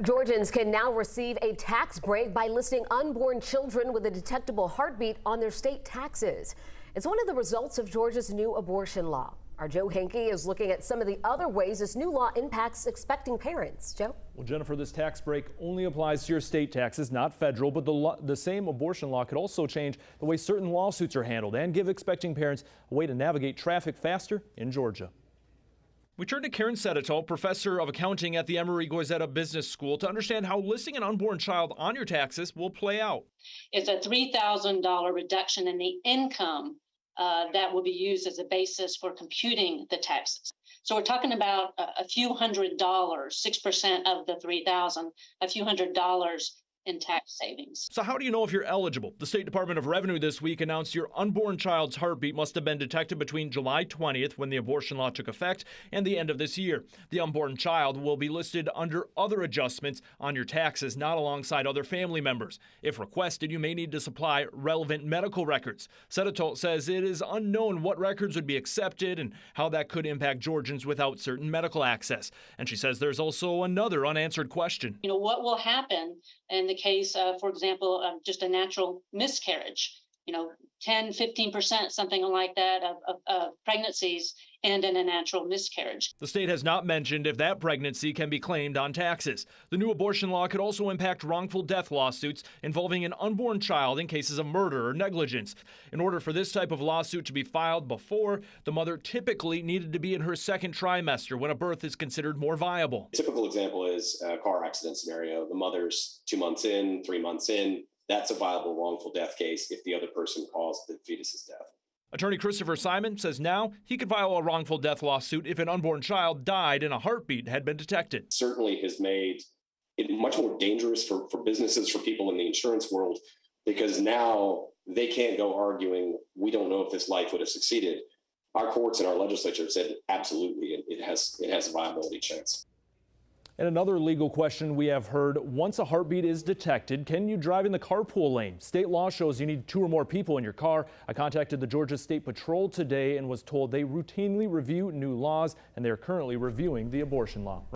Georgians can now receive a tax break by listing unborn children with a detectable heartbeat on their state taxes. It's one of the results of Georgia's new abortion law. Our Joe Hankey is looking at some of the other ways this new law impacts expecting parents. Joe? Well, Jennifer, this tax break only applies to your state taxes, not federal, but the same abortion law could also change the way certain lawsuits are handled and give expecting parents a way to navigate traffic faster in Georgia. We turn to Karen Sedito, professor of accounting at the Emory-Goizeta Business School, to understand how listing an unborn child on your taxes will play out. It's a $3,000 reduction in the income that will be used as a basis for computing the taxes. So we're talking about a few $100s, 6% of the $3,000, a few $100 in tax savings. So how do you know if you're eligible? The State Department of Revenue this week announced your unborn child's heartbeat must have been detected between July 20th, when the abortion law took effect, and the end of this year. The unborn child will be listed under other adjustments on your taxes, not alongside other family members. If requested, you may need to supply relevant medical records. Sedito says it is unknown what records would be accepted and how that could impact Georgians without certain medical access. And she says there's also another unanswered question. What will happen in the case of, for example, of just a natural miscarriage? 10, 15%, something like that of pregnancies end in a natural miscarriage. The state has not mentioned if that pregnancy can be claimed on taxes. The new abortion law could also impact wrongful death lawsuits involving an unborn child in cases of murder or negligence. In order for this type of lawsuit to be filed before, the mother typically needed to be in her second trimester when a birth is considered more viable. A typical example is a car accident scenario. The mother's 2 months in, 3 months in. That's a viable wrongful death case if the other person caused the fetus's death. Attorney Christopher Simon says now he could file a wrongful death lawsuit if an unborn child died and a heartbeat had been detected. Certainly has made it much more dangerous for businesses, for people in the insurance world, because now they can't go arguing, we don't know if this life would have succeeded. Our courts and our legislature have said absolutely, it has a viability chance. And another legal question we have heard, once a heartbeat is detected, can you drive in the carpool lane? State law shows you need 2 or more people in your car. I contacted the Georgia State Patrol today and was told they routinely review new laws, and they are currently reviewing the abortion law.